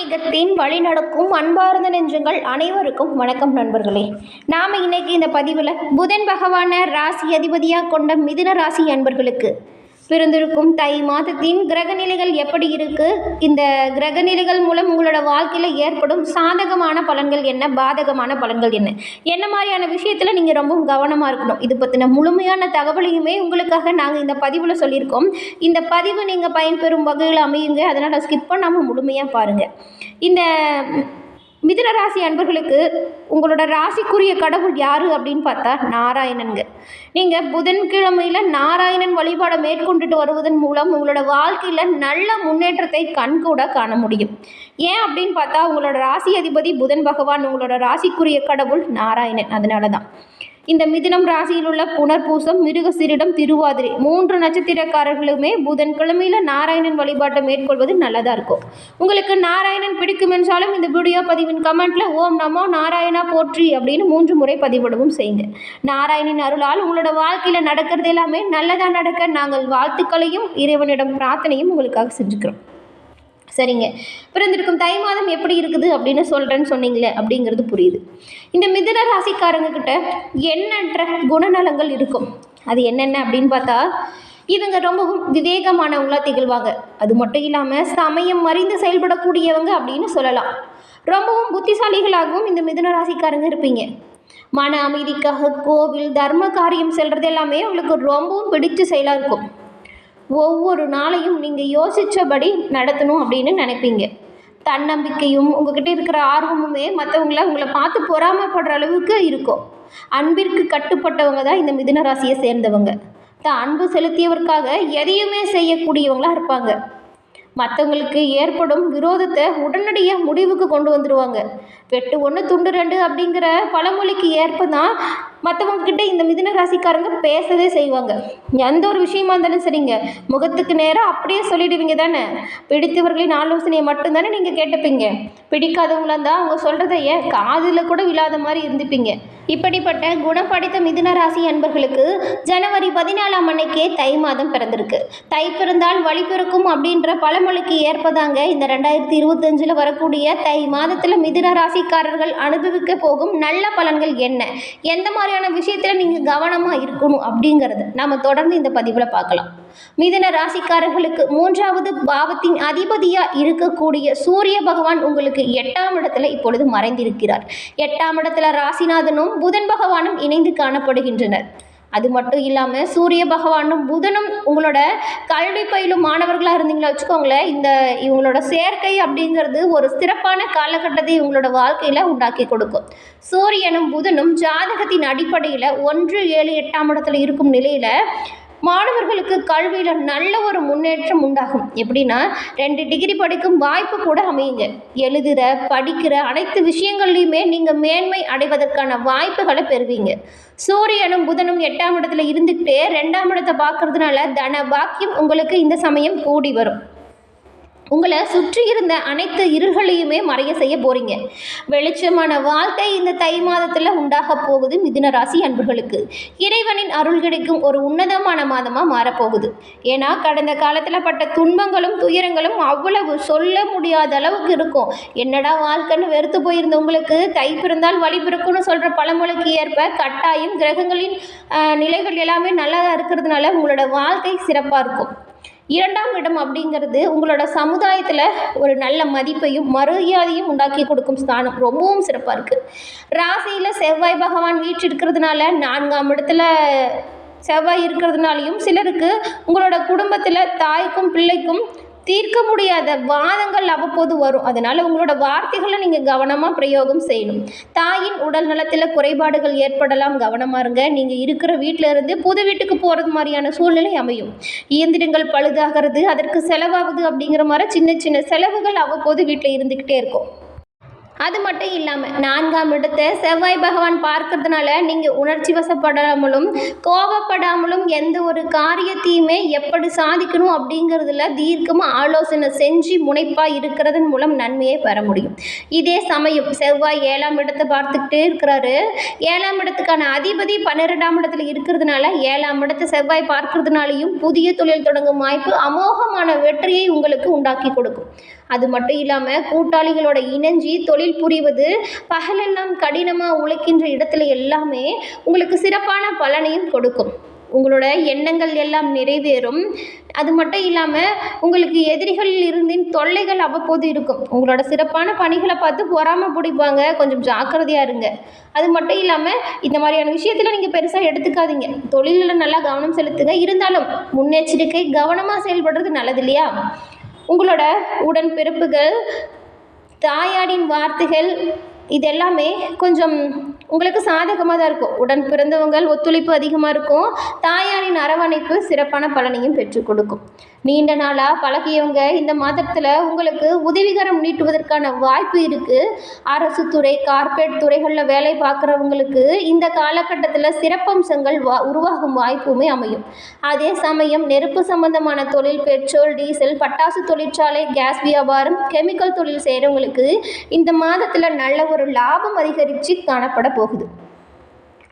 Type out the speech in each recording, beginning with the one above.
ஆன்மீகத்தின் வழிநடக்கும் அன்பார்ந்த நெஞ்சங்கள் அனைவருக்கும் வணக்கம் நண்பர்களே. நாம் இன்னைக்கு இந்த பதிவில் புதன் பகவான ராசி அதிபதியாக கொண்ட மிதுன ராசி அன்பர்களுக்கு பிறந்திருக்கும் தை மாதத்தின் கிரகநிலைகள் எப்படி இருக்கு, இந்த கிரகநிலைகள் மூலம் உங்களோட வாழ்க்கையில் ஏற்படும் சாதகமான பலன்கள் என்ன, பாதகமான பலன்கள் என்ன, என்ன மாதிரியான விஷயத்தில் நீங்கள் ரொம்பவும் கவனமாக இருக்கணும். இது பற்றின முழுமையான தகவலையுமே உங்களுக்காக நாங்கள் இந்த பதிவில் சொல்லியிருக்கோம். இந்த பதிவு நீங்கள் பயன்பெறும் வகையில் அமையுங்க, அதனால் ஸ்கிப் பண்ணாமல் முழுமையாக பாருங்கள். இந்த மிதுன ராசி அன்பர்களுக்கு உங்களோட ராசிக்குரிய கடவுள் யார் அப்படின்னு பார்த்தா நாராயணனுங்க. நீங்கள் புதன்கிழமையில் நாராயணன் வழிபாடை மேற்கொண்டுட்டு வருவதன் மூலம் உங்களோட வாழ்க்கையில் நல்ல முன்னேற்றத்தை கண்கூட காண முடியும். ஏன் அப்படின்னு பார்த்தா உங்களோட ராசி அதிபதி புதன் பகவான், உங்களோட ராசிக்குரிய கடவுள் நாராயணன். அதனால தான் இந்த மிதுனம் ராசியில் உள்ள புனர்பூசம், மிருகசீரிடம், திருவாதிரை 3 நட்சத்திரக்காரர்களுமே புதன்கிழமையில் நாராயணன் வழிபாட்டை மேற்கொள்வது நல்லதாக இருக்கும். உங்களுக்கு நாராயணன் பிடிக்கும் என்றாலும் இந்த வீடியோ பதிவின் கமெண்ட்ல ஓம் நமோ நாராயணா போற்றி அப்படின்னு 3 முறை பதிவிடவும் செய்யுங்க. நாராயணின் அருளால் உங்களோட வாழ்க்கையில் நடக்கிறது எல்லாமே நல்லதாக நடக்க நாங்கள் வாழ்த்துக்களையும் இறைவனிடம் பிரார்த்தனையும் உங்களுக்காக செஞ்சுக்கிறோம். சரிங்க, பிறந்திருக்கும் தை மாதம் எப்படி இருக்குது அப்படின்னு சொல்கிறேன்னு சொன்னீங்களே அப்படிங்கிறது புரியுது. இந்த மிதுன ராசிக்காரங்க கிட்ட எண்ணற்ற குணநலங்கள் இருக்கும். அது என்னென்ன அப்படின்னு பார்த்தா, இவங்க ரொம்பவும் விவேகமானவங்களாக திகழ்வாங்க. அது மட்டும் இல்லாமல் சமயம் அறிந்து செயல்படக்கூடியவங்க அப்படின்னு சொல்லலாம். ரொம்பவும் புத்திசாலிகளாகவும் இந்த மிதுன ராசிக்காரங்க இருப்பீங்க. மன அமைதிக்காக கோவில் தர்ம காரியம் செல்வது எல்லாமே உங்களுக்கு ரொம்பவும் பிடிச்ச செயலாக இருக்கும். ஒவ்வொரு நாளையும் நீங்கள் யோசித்தபடி நடத்தணும் அப்படின்னு நினைப்பீங்க. தன்னம்பிக்கையும் உங்ககிட்ட இருக்கிற ஆர்வமுமே உங்களை பார்த்து பொறாமைப்படுற அளவுக்கு இருக்கும். அன்பிற்கு கட்டுப்பட்டவங்க தான் இந்த மிதுன ராசியை சேர்ந்தவங்க. அன்பு செலுத்தியவருக்காக எதையுமே செய்யக்கூடியவங்களாக இருப்பாங்க. மற்றவங்களுக்கு ஏற்படும் விரோதத்தை உடனடியாக முடிவுக்கு கொண்டு வந்துடுவாங்க. வெட்டு 1 துண்டு 2 அப்படிங்கிற பழமொழிக்கு ஏற்ப தான் மற்றவங்கக்கிட்ட இந்த மிதுன ராசிக்காரங்க பேசவே செய்வாங்க. எந்த ஒரு விஷயமா இருந்தாலும் சரிங்க, முகத்துக்கு நேராக அப்படியே சொல்லிடுவீங்க தானே. பிடித்தவர்களின் ஆலோசனையை மட்டும்தானே நீங்கள் கேட்டுப்பீங்க. பிடிக்காதவங்களா இருந்தால் அவங்க சொல்கிறத காதில் கூட விழாத மாதிரி இருந்துப்பீங்க. இப்படிப்பட்ட குணப்படைத்த மிதுன ராசி அன்பர்களுக்கு ஜனவரி 14ஆம் அன்னைக்கே தை மாதம் பிறந்திருக்கு. தை பிறந்தால் வழி பிறக்கும் அப்படின்ற பழமொழிக்கு ஏற்பதாங்க இந்த 2025 வரக்கூடிய தை மாதத்தில் மிதுன ராசிக்காரர்கள் அனுபவிக்க போகும் நல்ல பலன்கள் என்ன, எந்த மாதிரியான விஷயத்தில் நீங்கள் கவனமாக இருக்கணும் அப்படிங்கிறது நாம் தொடர்ந்து இந்த பதிவில் பார்க்கலாம். மிதுன ராசிக்காரர்களுக்கு 3வது பாவத்தின் அதிபதியாக இருக்கக்கூடிய சூரிய பகவான் உங்களுக்கு 8ஆம் இடத்துல இப்பொழுது மறைந்திருக்கிறார். 8ஆம் இடத்துல ராசிநாதனும் புதன் பகவானும் இணைந்து காணப்படுகின்றனர். அது மட்டும் இல்லாமல் சூரிய பகவானும் புதனும் உங்களோட கல்வி பயிலும் மாணவர்களாக இருந்தீங்களா வச்சுக்கோங்களேன், இவங்களோட சேர்க்கை அப்படிங்கிறது ஒரு சிறப்பான காலகட்டத்தை உங்களோட வாழ்க்கையில் உண்டாக்கி கொடுக்கும். சூரியனும் புதனும் ஜாதகத்தின் அடிப்படையில் 1, 7, 8ஆம் இடத்துல இருக்கும் நிலையில் மாணவர்களுக்கு கல்வியில் நல்ல ஒரு முன்னேற்றம் உண்டாகும். எப்படின்னா 2 டிகிரி படிக்கும் வாய்ப்பு கூட அமையுங்க. எழுதுகிற படிக்கிற அனைத்து விஷயங்கள்லையுமே நீங்கள் மேன்மை அடைவதற்கான வாய்ப்புகளை பெறுவீங்க. சூரியனும் புதனும் 8ஆம் இடத்துல இருந்துக்கிட்டே 2ஆம் இடத்தை பார்க்கறதுனால தன பாக்கியம் உங்களுக்கு இந்த சமயம் கூடி வரும். உங்களை சுற்றி இருந்த அனைத்து இருள்களையுமே மறைய செய்ய போறீங்க. வெளிச்சமான வாழ்க்கை இந்த தை மாதத்தில் உண்டாக போகுது. மிதுன ராசி அன்பர்களுக்கு இறைவனின் அருள் கிடைக்கும் ஒரு உன்னதமான மாதமாக மாறப்போகுது. ஏன்னா கடந்த காலத்தில் பட்ட துன்பங்களும் துயரங்களும் அவ்வளவு சொல்ல முடியாத அளவுக்கு இருக்கும். என்னடா வாழ்க்கைன்னு வெறுத்து போயிருந்த உங்களுக்கு தை பிறந்தால் வழி பிறக்கும்னு சொல்கிற பழமொழிக்கு ஏற்ப கட்டாயம் கிரகங்களின் நிலைகள் எல்லாமே நல்லா இருக்கிறதுனால உங்களோட வாழ்க்கை சிறப்பாக இருக்கும். 2ஆம் இடம் அப்படிங்கிறது உங்களோட சமுதாயத்தில் ஒரு நல்ல மதிப்பையும் மரியாதையும் உண்டாக்கி கொடுக்கும் ஸ்தானம். ரொம்பவும் சிறப்பாக இருக்குது. ராசியில் செவ்வாய் பகவான் வீற்றிருக்கிறதுனால 4ஆம் இடத்துல செவ்வாய் இருக்கிறதுனாலையும் சிலருக்கு உங்களோட குடும்பத்தில் தாய்க்கும் பிள்ளைக்கும் தீர்க்க முடியாத வாதங்கள் அவ்வப்போது வரும். அதனால் உங்களோட வார்த்தைகளை நீங்கள் கவனமாக பிரயோகம் செய்யணும். தாயின் உடல் நலத்தில் குறைபாடுகள் ஏற்படலாம், கவனமாக இருங்க. நீங்கள் இருக்கிற வீட்டில் இருந்து புது வீட்டுக்கு போகிறது மாதிரியான சூழ்நிலை அமையும். இயந்திரங்கள் பழுதாகிறது, அதற்கு செலவாகுது அப்படிங்கிற மாதிரி சின்ன சின்ன செலவுகள் அவ்வப்போது வீட்டில் இருந்துக்கிட்டே இருக்கும். அது மட்டும் இல்லாமல் 4ஆம் இடத்தை செவ்வாய் பகவான் பார்க்கறதுனால நீங்கள் உணர்ச்சி வசப்படாமலும் கோபப்படாமலும் எந்த ஒரு காரியத்தையுமே எப்படி சாதிக்கணும் அப்படிங்கிறதுல தீர்க்கமாக ஆலோசனை செஞ்சு முனைப்பாக இருக்கிறதன் மூலம் நன்மையை பெற முடியும். இதே சமயம் செவ்வாய் 7ஆம் இடத்தை பார்த்துக்கிட்டே இருக்கிறாரு. 7ஆம் இடத்துக்கான அதிபதி 12ஆம் இடத்துல இருக்கிறதுனால 7ஆம் இடத்தை செவ்வாய் பார்க்கறதுனாலையும் புதிய தொழில் தொடங்கும் வாய்ப்பு அமோகமான வெற்றியை உங்களுக்கு உண்டாக்கி கொடுக்கும். அது மட்டும் இல்லாமல் கூட்டாளிகளோட இணைஞ்சி தொழில் புரிவது, பகலெல்லாம் கடினமாக உழைக்கின்ற இடத்துல எல்லாமே உங்களுக்கு சிறப்பான பலனையும் கொடுக்கும். உங்களோட எண்ணங்கள் எல்லாம் நிறைவேறும். அது மட்டும் இல்லாமல் உங்களுக்கு எதிரிகளில் இருந்தின் தொல்லைகள் அவ்வப்போது இருக்கும். உங்களோட சிறப்பான பணிகளை பார்த்து பொறாமை பிடிப்பாங்க. கொஞ்சம் ஜாக்கிரதையாக இருங்க. அது மட்டும் இல்லாமல் இந்த மாதிரியான விஷயத்தில் நீங்கள் பெருசாக எடுத்துக்காதீங்க. தொழிலில் நல்லா கவனம் செலுத்துங்க. இருந்தாலும் முன்னெச்சரிக்கை, கவனமாக செயல்படுறது நல்லது இல்லையா? உங்களோட உடன்பிறப்புகள், தாயாரின் வார்த்தைகள் இதெல்லாமே கொஞ்சம் உங்களுக்கு சாதகமாக தான் இருக்கும். உடன் பிறந்தவங்கள் ஒத்துழைப்பு அதிகமாக இருக்கும். தாயாரின் அரவணைப்பு சிறப்பான பலனையும் பெற்றுக் கொடுக்கும். நீண்ட நாளாக பழகியவங்க இந்த மாதத்தில் உங்களுக்கு உதவிகரம் நீட்டுவதற்கான வாய்ப்பு இருக்குது. அரசு துறை, கார்ப்பரேட் துறைகளில் வேலை பார்க்குறவங்களுக்கு இந்த காலகட்டத்தில் சிறப்பம்சங்கள் உருவாகும் வாய்ப்புமே அமையும். அதே சமயம் நெருப்பு சம்பந்தமான தொழில், பெட்ரோல், டீசல், பட்டாசு தொழிற்சாலை, கேஸ் வியாபாரம், கெமிக்கல் தொழில் செய்கிறவங்களுக்கு இந்த மாதத்தில் நல்ல ஒரு லாபம் அதிகரித்து காணப்பட போகுது.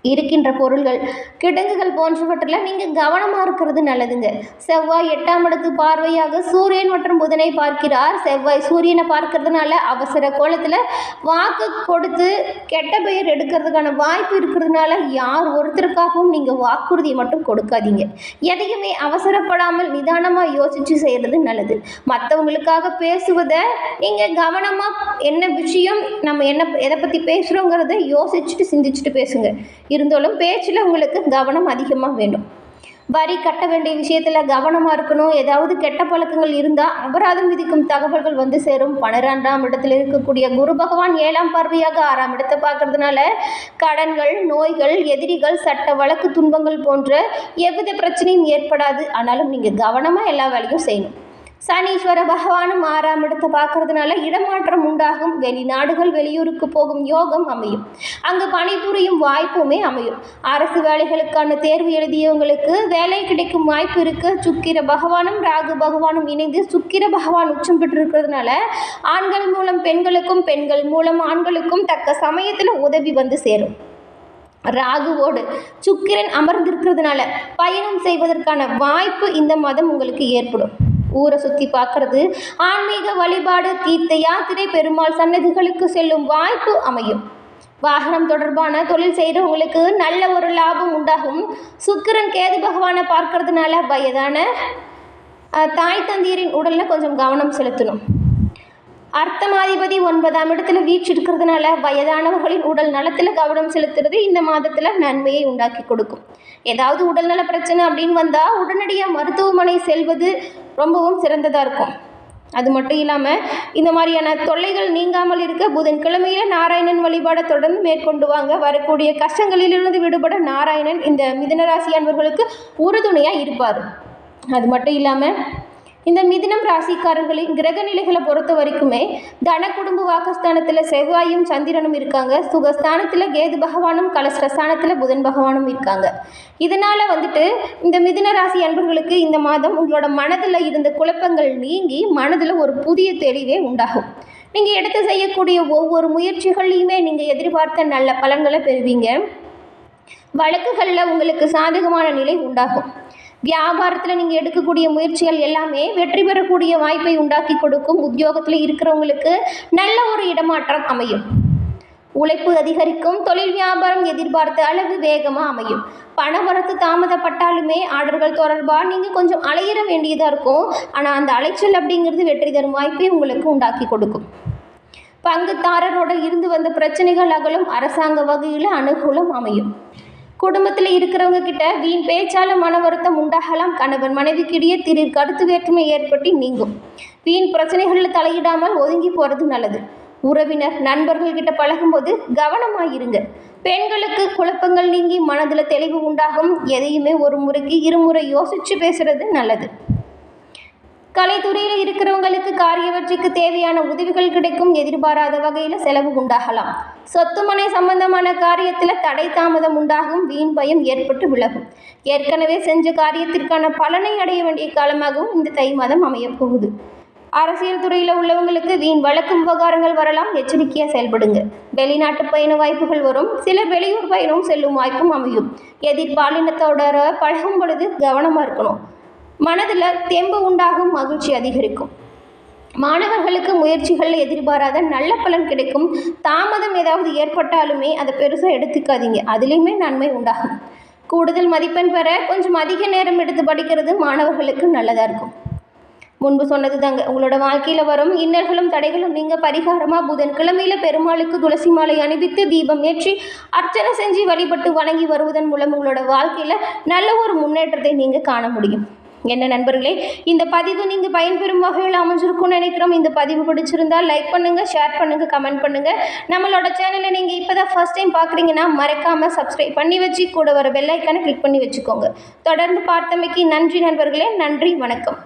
இருக்கின்ற பொருள்கள், கிடங்குகள் போன்றவற்றில் நீங்கள் கவனமாக இருக்கிறது நல்லதுங்க. செவ்வாய் 8ஆம் இடத்து பார்வையாக சூரியன் மற்றும் புதனை பார்க்கிறார். செவ்வாய் சூரியனை பார்க்கறதுனால அவசர கோலத்தில் வாக்கு கொடுத்து கெட்ட பெயர் எடுக்கிறதுக்கான வாய்ப்பு இருக்கிறதுனால யார் ஒருத்தருக்காகவும் நீங்கள் வாக்குறுதியை மட்டும் கொடுக்காதீங்க. எதையுமே அவசரப்படாமல் நிதானமாக யோசித்து செய்கிறது நல்லது. மற்றவங்களுக்காக பேசுவதை நீங்கள் கவனமாக என்ன விஷயம், நம்ம எதை பற்றி பேசுகிறோங்கிறத யோசிச்சுட்டு சிந்திச்சுட்டு பேசுங்க. இருந்தாலும் பேச்சில் உங்களுக்கு கவனம் அதிகமாக வேண்டும். வரி கட்ட வேண்டிய விஷயத்தில் கவனமாக இருக்கணும். ஏதாவது கெட்ட பழக்கங்கள் இருந்தால் அபராதம் விதிக்கும் தகவல்கள் வந்து சேரும். 12ஆம் இடத்தில் இருக்கக்கூடிய குரு பகவான் 7ஆம் பார்வையாக 6ஆம் இடத்தை பார்க்கறதுனால கடன்கள், நோய்கள், எதிரிகள், சட்ட வழக்கு துன்பங்கள் போன்ற எவ்வித பிரச்சனையும் ஏற்படாது. ஆனாலும் நீங்கள் கவனமாக எல்லா வேலையும் செய்யணும். சனீஸ்வர பகவானும் 6ஆம் இடத்தை பார்க்கறதுனால இடமாற்றம் உண்டாகும். வெளிநாடுகள், வெளியூருக்கு போகும் யோகம் அமையும். அங்கு பணிபுரியும் வாய்ப்புமே அமையும். அரசு வேலைகளுக்கான தேர்வு எழுதியவங்களுக்கு வேலை கிடைக்கும் வாய்ப்பு இருக்கு. சுக்கிர பகவானும் ராகு பகவானும் இணைந்து சுக்கிர பகவான் உச்சம் பெற்றிருக்கிறதுனால ஆண்கள் மூலம் பெண்களுக்கும், பெண்கள் மூலம் ஆண்களுக்கும் தக்க சமயத்தில் உதவி வந்து சேரும். ராகுவோடு சுக்கிரன் அமர்ந்திருக்கிறதுனால பயணம் செய்வதற்கான வாய்ப்பு இந்த மாதம் உங்களுக்கு ஏற்படும். ஊரை சுற்றி பார்க்கறது, ஆன்மீக வழிபாடு, தீர்த்த யாத்திரை, பெருமாள் சன்னதிகளுக்கு செல்லும் வாய்ப்பு அமையும். வாகனம் தொடர்பான தொழில் செய்கிறவங்களுக்கு நல்ல ஒரு லாபம் உண்டாகும். சுக்கிரன் கேது பகவானை பார்க்கறதுனால வயதான தாய் தந்தையரின் உடலில் கொஞ்சம் கவனம் செலுத்தணும். அர்த்தமாதிபதி 9ஆம் இடத்துல வீற்றிருக்கிறதுனால வயதானவர்களின் உடல் நலத்தில் கவனம் செலுத்துறது இந்த மாதத்தில் நன்மையை உண்டாக்கி கொடுக்கும். ஏதாவது உடல்நல பிரச்சனை அப்படின்னு வந்தால் உடனடியாக மருத்துவமனை செல்வது ரொம்பவும் சிறந்ததாக இருக்கும். அது மட்டும் இல்லாமல் இந்த மாதிரியான தொல்லைகள் நீங்காமல் இருக்க புதன்கிழமையில் நாராயணன் வழிபாடை தொடர்ந்து மேற்கொண்டு வாங்க. வரக்கூடிய கஷ்டங்களிலிருந்து விடுபட நாராயணன் இந்த மிதுனராசி அன்பர்களுக்கு உறுதுணையாக இருப்பார். அது மட்டும் இல்லாமல் இந்த மிதுனம் ராசிக்காரர்களின் கிரக நிலைகளை பொறுத்த வரைக்குமே தன குடும்ப வாக்குஸ்தானத்தில் செவ்வாயும் சந்திரனும் இருக்காங்க. சுகஸ்தானத்தில் கேது பகவானும், கலஸ்ரஸ்தானத்தில் புதன் பகவானும் இருக்காங்க. இதனால் இந்த மிதுன ராசி அன்பர்களுக்கு இந்த மாதம் உங்களோட மனதில் இருந்த குழப்பங்கள் நீங்கி மனதில் ஒரு புதிய தெளிவே உண்டாகும். நீங்கள் எடுத்து செய்யக்கூடிய ஒவ்வொரு முயற்சிகள்லையுமே நீங்கள் எதிர்பார்த்த நல்ல பலன்களை பெறுவீங்க. வழக்குகளில் உங்களுக்கு சாதகமான நிலை உண்டாகும். வியாபாரத்தில் நீங்கள் எடுக்கக்கூடிய முயற்சிகள் எல்லாமே வெற்றி பெறக்கூடிய வாய்ப்பை உண்டாக்கி கொடுக்கும். உத்தியோகத்தில் இருக்கிறவங்களுக்கு நல்ல ஒரு இடமாற்றம் அமையும். உழைப்பு அதிகரிக்கும். தொழில் வியாபாரம் எதிர்பார்த்த அளவு வேகமாக அமையும். பணவரத்து தாமதப்பட்டாலுமே ஆர்டர்கள் தொடர்பாக நீங்கள் கொஞ்சம் அலையிற வேண்டியதாக இருக்கும். ஆனால் அந்த அலைச்சல் அப்படிங்கிறது வெற்றி தரும் வாய்ப்பை உங்களுக்கு உண்டாக்கி கொடுக்கும். பங்குதாரரோடு இருந்து வந்த பிரச்சனைகள் அகலும். அரசாங்க வகையில் அனுகூலம் அமையும். குடும்பத்தில் இருக்கிறவங்க கிட்ட வீண் பேச்சால மன வருத்தம் உண்டாகலாம். கணவன் மனைவிக்கிடையே திடீர் கருத்து வேற்றுமை ஏற்பட்டு நீங்கும். வீண் பிரச்சனைகளில் தலையிடாமல் ஒதுங்கி போகிறது நல்லது. உறவினர், நண்பர்கள் கிட்ட பழகும்போது கவனமாக இருங்க. பெண்களுக்கு குழப்பங்கள் நீங்கி மனதில் தெளிவு உண்டாகும். எதையுமே ஒரு முறைக்கு இருமுறை யோசித்து பேசுறது நல்லது. கலைத்துறையில் இருக்கிறவங்களுக்கு காரிய வெற்றிக்கு தேவையான உதவிகள் கிடைக்கும். எதிர்பாராத வகையில் செலவு உண்டாகலாம். சொத்து மனை சம்பந்தமான காரியத்தில் தடை தாமதம் உண்டாகும். வீண் பயம் ஏற்பட்டு விலகும். ஏற்கனவே செஞ்ச காரியத்திற்கான பலனை அடைய வேண்டிய காலமாகவும் இந்த தை மாதம் அமையப் போகுது. அரசியல் துறையில் உள்ளவங்களுக்கு வீண் வழக்கு விவகாரங்கள் வரலாம். எச்சரிக்கையாக செயல்படுங்க. வெளிநாட்டு பயண வாய்ப்புகள் வரும். சிலர் வெளியூர் பயணம் செல்லும் வாய்ப்பும் அமையும். எதிர்பாலினத்தோட பழகும் பொழுது கவனமாக இருக்கணும். மனதில் தெம்பு உண்டாகும். மகிழ்ச்சி அதிகரிக்கும். மாணவர்களுக்கு முயற்சிகளில் எதிர்பாராத நல்ல பலன் கிடைக்கும். தாமதம் ஏதாவது ஏற்பட்டாலுமே அதை பெருசாக எடுத்துக்காதீங்க, அதுலேயுமே நன்மை உண்டாகும். கூடுதல் மதிப்பெண் பெற கொஞ்சம் அதிக நேரம் எடுத்து படிக்கிறது மாணவர்களுக்கு நல்லதாக இருக்கும். முன்பு சொன்னது தாங்க, உங்களோட வாழ்க்கையில் வரும் இன்னல்களும் தடைகளும் நீங்கள் பரிகாரமாக புதன்கிழமையில் பெருமாளுக்கு துளசி மாலை அணிவித்து தீபம் ஏற்றி அர்ச்சனை செஞ்சு வழிபட்டு வணங்கி வருவதன் மூலம் உங்களோட வாழ்க்கையில் நல்ல ஒரு முன்னேற்றத்தை நீங்கள் காண முடியும். என்ன நண்பர்களே, இந்த பதிவு நீங்கள் பயன்பெறும் வகையில் அமைஞ்சிருக்கும்னு நினைக்கிறோம். இந்த பதிவு பிடிச்சிருந்தால் லைக் பண்ணுங்கள், ஷேர் பண்ணுங்கள், கமெண்ட் பண்ணுங்கள். நம்மளோட சேனலை நீங்கள் இப்போ தான் ஃபர்ஸ்ட் டைம் பார்க்குறீங்கன்னா மறக்காமல் சப்ஸ்கிரைப் பண்ணி வச்சு கூட வர பெல் ஐக்கானை கிளிக் பண்ணி வச்சுக்கோங்க. தொடர்ந்து பார்த்தமைக்கு நன்றி நண்பர்களே. நன்றி, வணக்கம்.